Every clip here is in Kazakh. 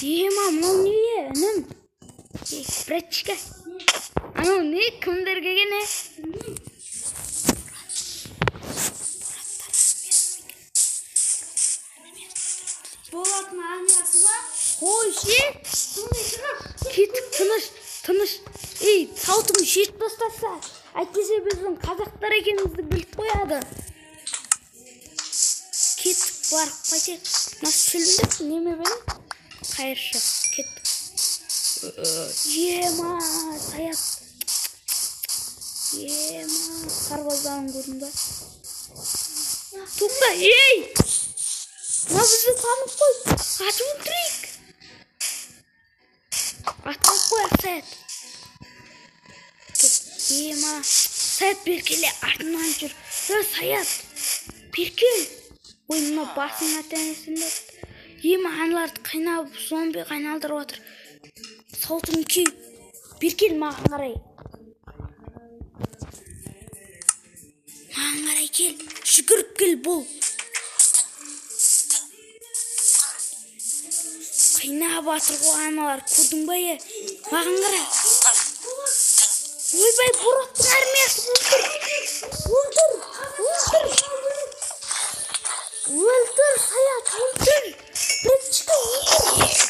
Ема, мынау не, інім? Братчика. Анау не, кімдер келген, Болатын армиясы ба? Қой, кетіп тыныш. Ей, саутым шешіп бастаса, әйтпесе біздің қазақтар екенімізді біліп қояды. Кетіп барып қайтайық. Нас сүліндік, неме бәлем? Қайыршы, кеттік. Ема, саят. Ема, сарбаздарын көрдің ба? Тоқта, ей! Ма бізді танып қой, атып өлтірейік. Атып қояқ, саят. Ема, саят беркеле артынан жүр. Саят, беркел. Ой, мына басың атанесінде. Ема, аналарды қайнап, зомби қайналдырып отыр. Саутым кей. Беркел маған қарай. Маған қарай кел. Жүгіріп кел бұл. Қайнап атыр ғой аналар. Көрдің ба е? Маған қара. Ойбай, Бораттың армиясы өлтір, саят, өлтір. Братчика, өлтір.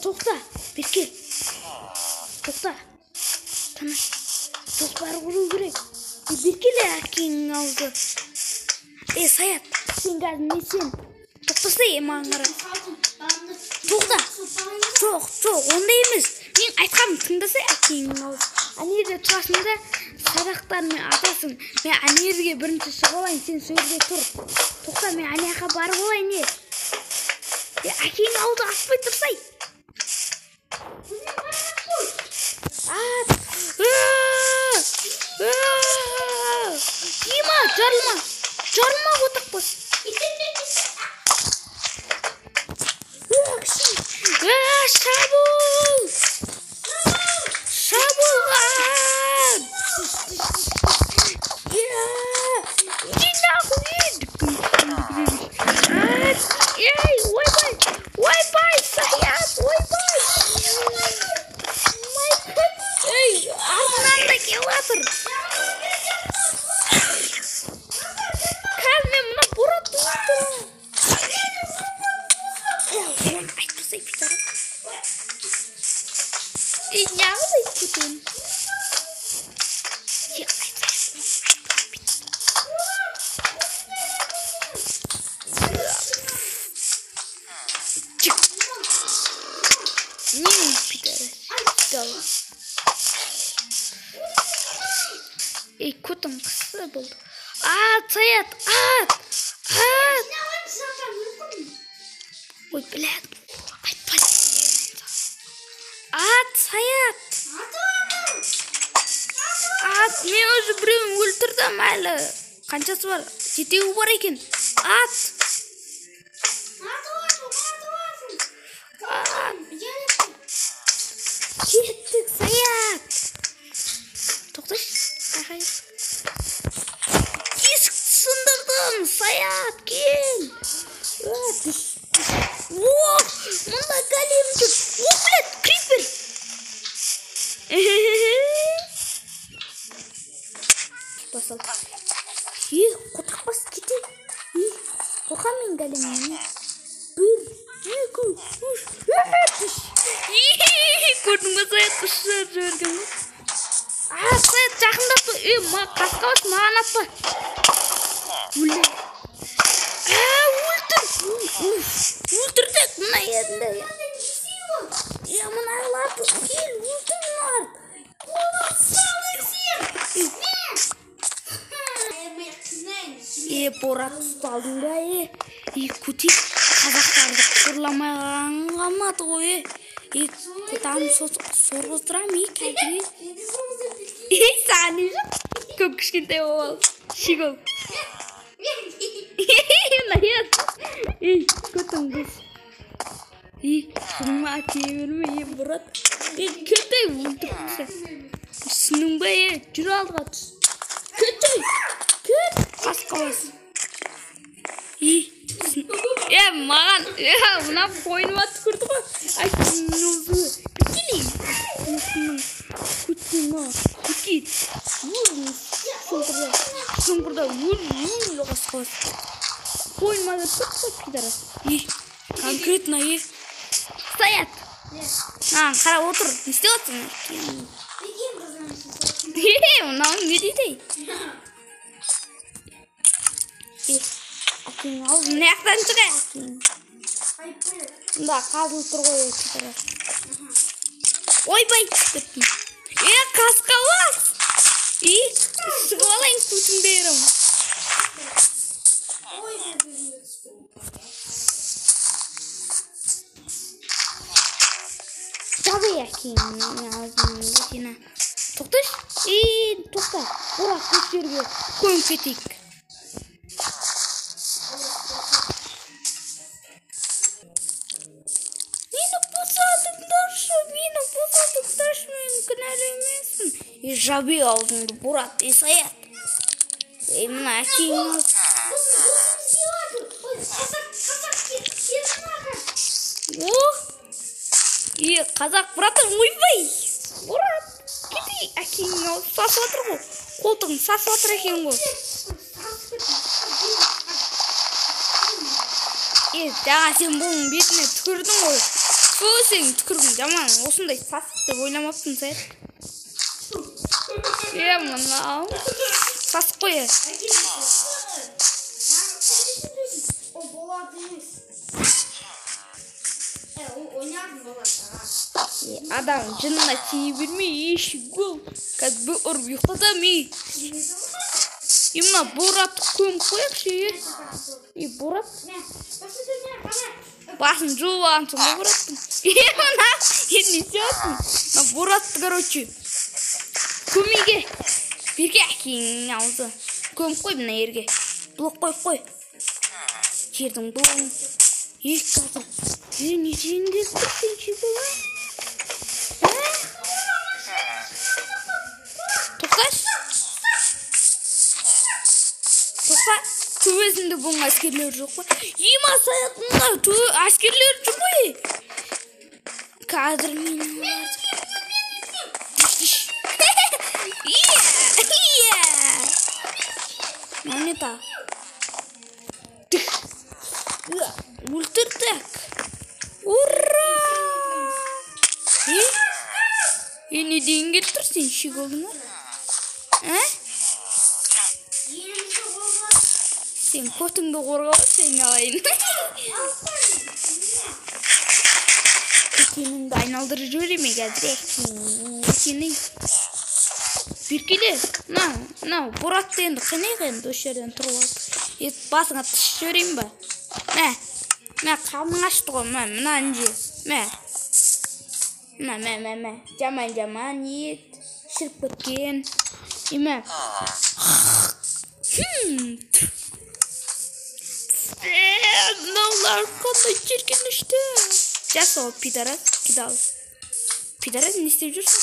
Тоқта, беркел. Тоқта. Тыныш. Жоспар құру керек. Беркел әкеңнің аузы. Саят, сен қазір не сен? Тоқтаса маған қара. Тоқта. Жоқ, онда емес. Мен айтқанымды тыңдаса әкеңнің аузы. Анерде тұрасында садақтармен атасың. Мен анерге бірінші шығып алайын, сен сөзге тұр. Тоқта, мен анияқа барып алайын не? Әкеңнің аузы атпай тұрсай. Ат! Ема, жарылма отақ бос. Шабыл! Ойбай, саят, ойбай! Ей, артынан да кел атыр. Қазір мен мұна Боратты өлтірем. Айтпасай питарым. Неғыз айттым? Нең питарым? Ей, көтім қысы болды. Ат, саят, ат! Ой, біләд, айтпайды. Ат, саят! Ат, мен өзі біреуін өлтірдім әлі. Қаншасы бар? Жетеуі бар екен. Ат! Кеттік, саят! Тоқташ, қайқайып. Есікті сындырдым, саят, кел! Мұнда голем жүр. Блядь, крипер! Басал. Қотақ бас кете. Қоқа мен големіне. 1, 2, 3. Көрдің ба, саят ұшыр жөрген. Саят жақындапты. Ма қасқа бас маған атпа. Өлтірдік мұна ерінде. Мұналарды кел, өлтір мұналарды. Борат ұсталдың ба, көтек қазақтарды қорламай қамады ғой, құтамын сорғыздырам, кәйгіне. Саған не жоқ? Көп кішкентай ол, шигол. Көтім біз. Сұңма тие берме, Борат. Көтей өлтіріпсі. Сының ба, жүр алдыға түс. Көтей! Кет! Қасқа бас. Маған мына қойныма түкірді ғой. Айсыныңызы бікелей. Күтіма бікел. Соңғырда қасқалас. Қойныма да түкті пидорас. Конкретно Саят. Қара отыр. Не істеп отырсың? Мынауың не дейді? Әкең ал, мына жақтан шыға әкең. Мында қазылып тұр ғой пидорас. Ойбай түптім. Қасқалас. Шығып алайын күтім берім. Жабы әкең аузын. Тоқташ? Тоқта. Бұрақ көштерге көң кетейік. Мені бұзадыңдаршы, мен кінәлі емеспін. Жабы аузыңды бұрат, Саят. Мына әкең ал. Қазақ бұратыр, ойбай. Бұрат, кетей. Әкең ал, сасып атыр ғой. Қолтығын сасып атыр әкең ғой. Жаңа сен бұның бетіне түкірдің ғой. Сен түкіргің жаман, осындай сасық деп ойламапсың, Саят. Мынау сасық қой. О, болат емес. Ойнадың болат. Адам жынына тие бермей, еші гол. Қазір ұрып ұйықтатам. Мына Боратты көміп қояқшы. Борат. Басын жуып алғансың ба Бораттың? Мына не істейсің? Боратты, короче, көмейге берге әкең аузы. Көміп қой мына ерге. Блок қой. Жердің блогын. Қазір. Не жеңдес тұрсенші болай? Тоқташ? Тоқта, төбесінде бұның әскерлер жоқ қой. Саятында әскерлер жүр ғой. Қазір мені монета. Өлтірдік. Ура! Не дейін кетіп тұр сен шек олдың ба? Сен көтіңді қорғау, сен алайын. Көтіңді айналдырып жібереме қазір. Сенің беркеле. Боратты енді қинайық енді осы жерден тұрып алып. Басыңа тышып жіберейін ба? Мә, қамың ашты ғой. Мынаны же. Мә. Жаман ет. Шіріп кеткен. Мә. Мынаулар қандай жеркенішті. Жаса ол пидорас, кидал. Пидорас не істеп жүрсің?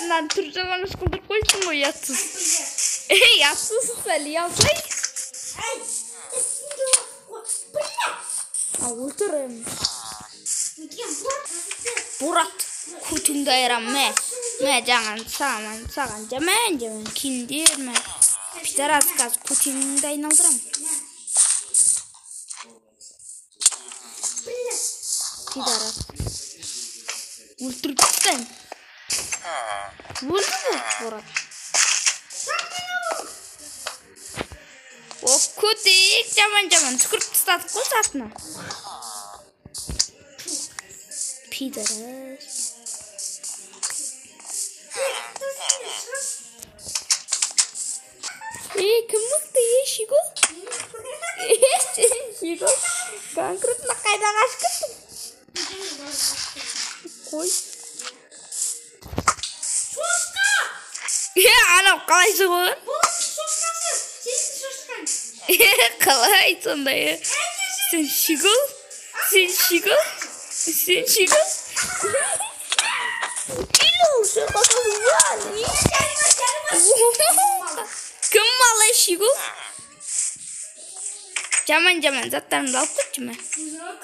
Мынаны түр жаман ұшқылдыр қойсын ғой, ятсыз. Ятсыз сәлі алсай. Өлтірім. Борат, көтіңді айрам, мә жаңан саған жаман киндер, мә. Пидорас қазір көтіңді айналдырам. Пидорас. Өлтіріп түстен. Өлді бұл, Борат. О, көтек жаман түкіріп тұстадық қой сатына. Пидорас. Кім мұқты Шиго? Шиго, конкретно қайда қашып кеттің? Қой. Шошқа! Анау қалай шығып? Бұл шошқасы, сен шошқан. Қалай сондай? Сен Шиго? Или уже потом Küm malı eşi bu? Jaman zatlarını da alıp kaçma. Güzel.